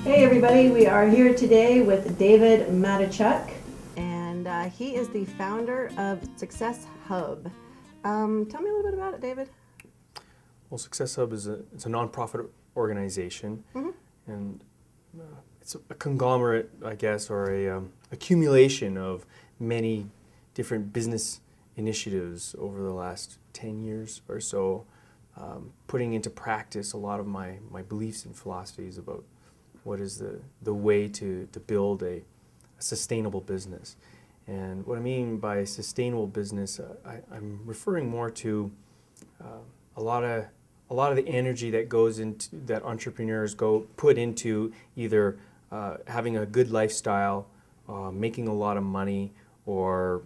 Hey everybody, we are here today with David Madechuck, and he is the founder of Success Hub. Tell me a little bit about it, David. Well, Success Hub it's a nonprofit organization, and it's a conglomerate, I guess, or a accumulation of many different business initiatives over the last 10 years or so, putting into practice a lot of my beliefs and philosophies about what is the way to build a sustainable business. And what I mean by sustainable business, I'm referring more to a lot of the energy that goes into that entrepreneurs put into either having a good lifestyle, making a lot of money, or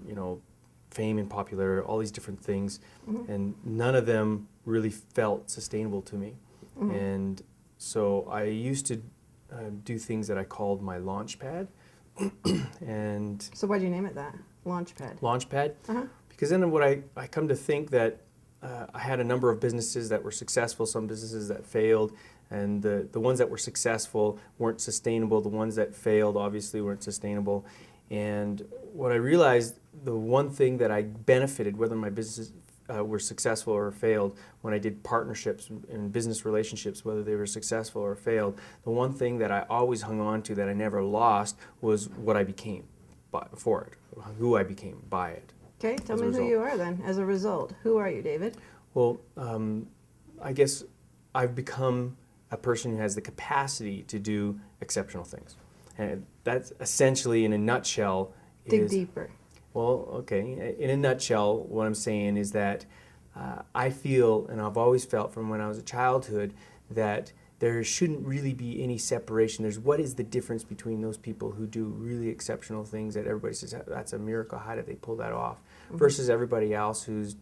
fame and popularity, all these different things, and none of them really felt sustainable to me. And so I used to do things that I called my launch pad. And So why'd you name it that? Launchpad. Launchpad, Uh-huh. because then what I come to think that I had a number of businesses that were successful, some businesses that failed, and the ones that were successful weren't sustainable. The ones that failed obviously weren't sustainable. And what I realized, the one thing that I benefited, whether my businesses were successful or failed, when I did partnerships and business relationships, whether they were successful or failed, the one thing that I always hung on to that I never lost was what I became for it, who I became by it. Okay, tell me who you are then, as a result. Who are you, David? Well, I guess I've become a person who has the capacity to do exceptional things. And that's essentially, in a nutshell, Dig deeper. well, okay. In a nutshell, what I'm saying is that I feel, and I've always felt from when I was a childhood, that there shouldn't really be any separation. There's what is the difference between those people who do really exceptional things that everybody says, that's a miracle, how did they pull that off, versus everybody else who's,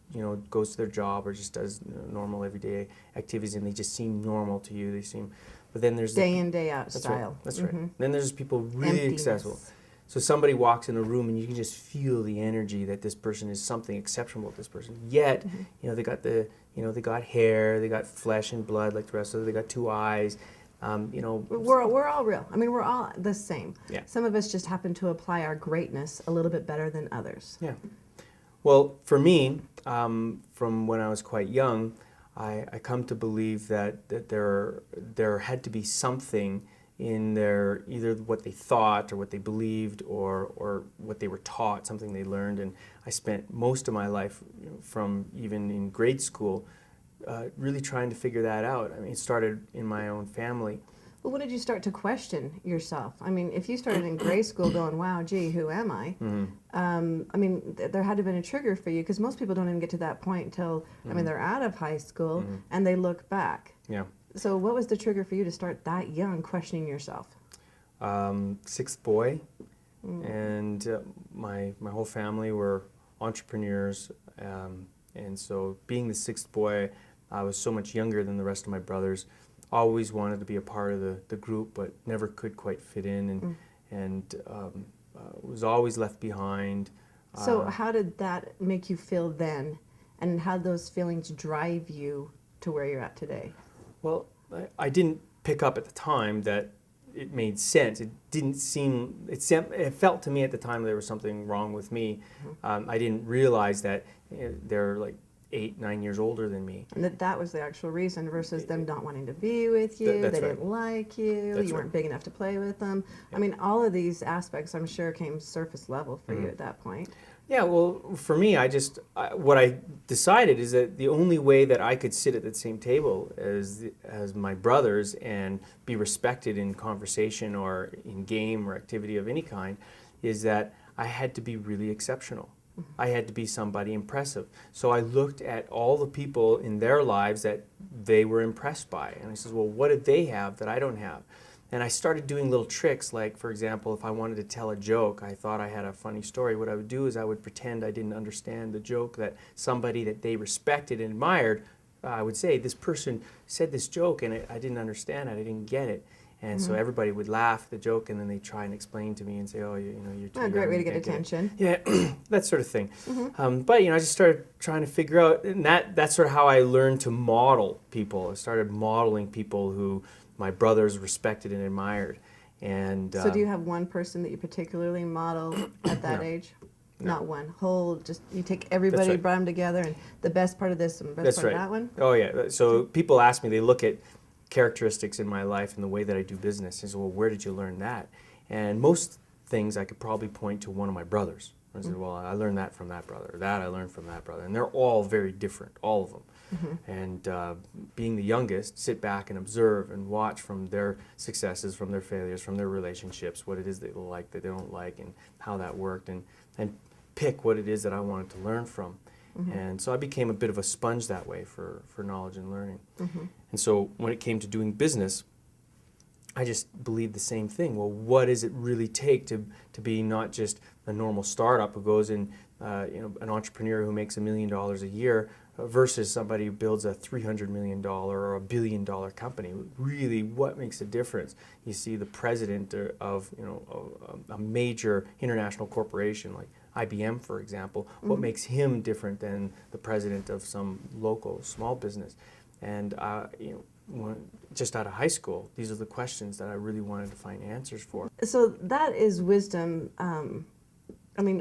goes to their job or just does normal everyday activities, and they just seem normal to you. They seem, but then there's Day in, day out that's style. Right, that's right. Then there's people really Emptiness. successful. So somebody walks in a room and you can just feel the energy that this person is something exceptional with this person. Yet, they got they got hair, they got flesh and blood like the rest of them. They got two eyes. We're all real. I mean, we're all the same. Yeah. Some of us just happen to apply our greatness a little bit better than others. Yeah. Well, for me, from when I was quite young, I come to believe that there had to be something in their, either what they thought or what they believed or what they were taught, something they learned. And I spent most of my life, from even in grade school, really trying to figure that out. I mean, it started in my own family. Well, when did you start to question yourself? I mean, if you started in grade school going, wow, gee, who am I? I mean, there had to have been a trigger for you, because most people don't even get to that point until, I mean, they're out of high school and they look back. Yeah. So what was the trigger for you to start that young questioning yourself? Sixth boy, and my whole family were entrepreneurs, and so being the sixth boy, I was so much younger than the rest of my brothers. Always wanted to be a part of the group, but never could quite fit in, and was always left behind. So how did that make you feel then, and how did those feelings drive you to where you're at today? Well, I didn't pick up at the time that it made sense. It didn't seem, it felt to me at the time there was something wrong with me. I didn't realize that they're like 8, 9 years older than me. And that was the actual reason, versus them not wanting to be with you, That's they right. didn't like you, That's you weren't big enough to play with them. I mean, all of these aspects, I'm sure, came surface level for you at that point. Yeah, well, for me, what I decided is that the only way that I could sit at the same table as my brothers and be respected in conversation or in game or activity of any kind is that I had to be really exceptional. I had to be somebody impressive. So I looked at all the people in their lives that they were impressed by, and I said, well, what did they have that I don't have? And I started doing little tricks, like, for example, if I wanted to tell a joke, I thought I had a funny story, what I would do is I would pretend I didn't understand the joke that somebody that they respected and admired, I would say, this person said this joke and I didn't understand it, I didn't get it. And so everybody would laugh at the joke, and then they try and explain to me and say, "Oh, you know, you're too A young, great way to you get can't attention. Yeah, that sort of thing. But you know, I just started trying to figure out, and that's sort of how I learned to model people. I started modeling people who my brothers respected and admired. And So do you have one person that you particularly model at that No. age? No. Not one. Whole, just you take everybody, right. brought them together, and the best part of this and the best That's part right. of that one? Oh yeah. So people ask me, they look at characteristics in my life and the way that I do business, and say, "Well, where did you learn that?" And most things I could probably point to one of my brothers. I said, "Well, I learned that from that brother. Or that I learned from that brother." And they're all very different, all of them. And being the youngest, sit back and observe and watch from their successes, from their failures, from their relationships, what it is they like, that they don't like, and how that worked, and pick what it is that I wanted to learn from. And so I became a bit of a sponge that way for knowledge and learning. And so when it came to doing business, I just believed the same thing. Well, what does it really take to be not just a normal startup who goes in, an entrepreneur who makes $1 million a year versus somebody who builds a $300 million or $1 billion company? Really, what makes a difference? You see the president of a major international corporation like IBM, for example. What makes him different than the president of some local small business? And just out of high school, these are the questions that I really wanted to find answers for. So that is wisdom,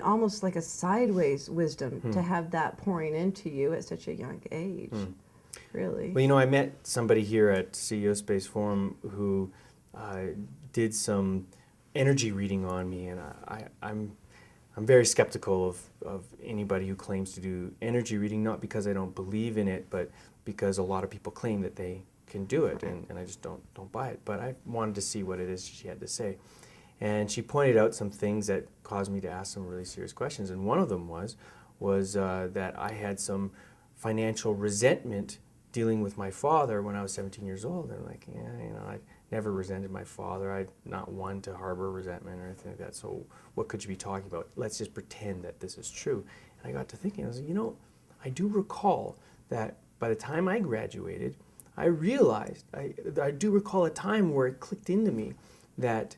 almost like a sideways wisdom to have that pouring into you at such a young age, really. Well, I met somebody here at CEO Space Forum who did some energy reading on me, and I'm very skeptical of anybody who claims to do energy reading, not because I don't believe in it, but because a lot of people claim that they can do it, and I just don't buy it. But I wanted to see what it is she had to say. And she pointed out some things that caused me to ask some really serious questions. And one of them was that I had some financial resentment dealing with my father when I was 17 years old. And like, I never resented my father. I'm not one to harbor resentment or anything like that. So what could you be talking about? Let's just pretend that this is true. And I got to thinking, I was like, I do recall that by the time I graduated, I realized, I do recall a time where it clicked into me that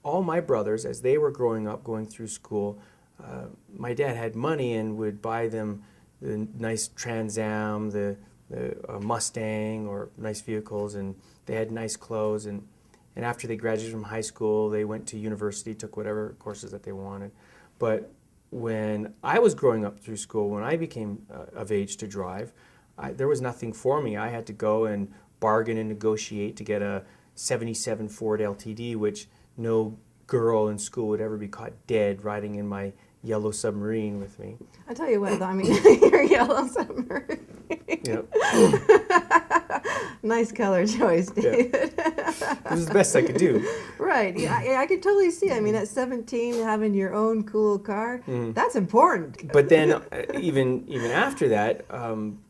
all my brothers, as they were growing up, going through school, my dad had money and would buy them the nice Trans Am, the Mustang, or nice vehicles, and they had nice clothes. And after they graduated from high school, they went to university, took whatever courses that they wanted. But when I was growing up through school, when I became of age to drive, there was nothing for me. I had to go and bargain and negotiate to get a 77 Ford LTD, which no girl in school would ever be caught dead riding in my yellow submarine with me. I tell you what, though, your yellow submarine. Yep. Nice color choice, David. It was the best I could do. Right. Yeah, I could totally see. At 17, having your own cool car, that's important. But then, even after that,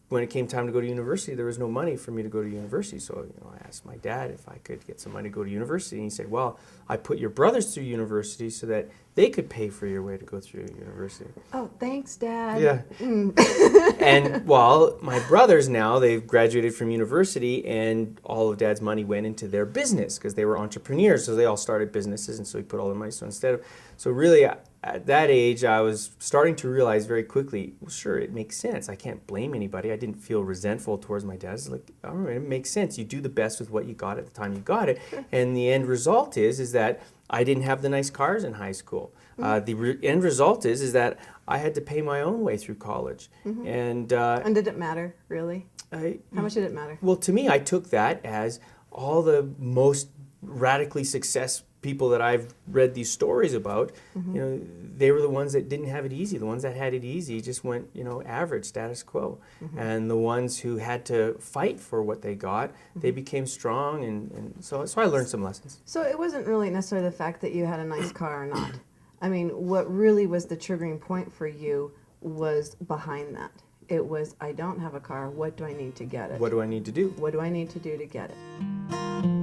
when it came time to go to university, there was no money for me to go to university. So I asked my dad if I could get some money to go to university. And he said, "Well, I put your brothers through university so that they could pay for your way to go through university." Oh, thanks, Dad. Yeah. And my brothers now, they've graduated from university, and all of Dad's money went into their business because they were entrepreneurs. So they all started businesses, and so he put all the money. So really, at that age, I was starting to realize very quickly, well, sure, it makes sense. I can't blame anybody. I didn't feel resentful towards my dad. It's like, all right, it makes sense. You do the best with what you got at the time you got it. And the end result is that I didn't have the nice cars in high school. The end result is that I had to pay my own way through college. And did it matter, really? How much did it matter? Well, to me, I took that as all the most radically successful people that I've read these stories about, they were the ones that didn't have it easy. The ones that had it easy just went, average, status quo. And the ones who had to fight for what they got, they became strong, and so I learned some lessons. So it wasn't really necessarily the fact that you had a nice car or not. What really was the triggering point for you was behind that. It was, I don't have a car, what do I need to get it? What do I need to do? What do I need to do to get it?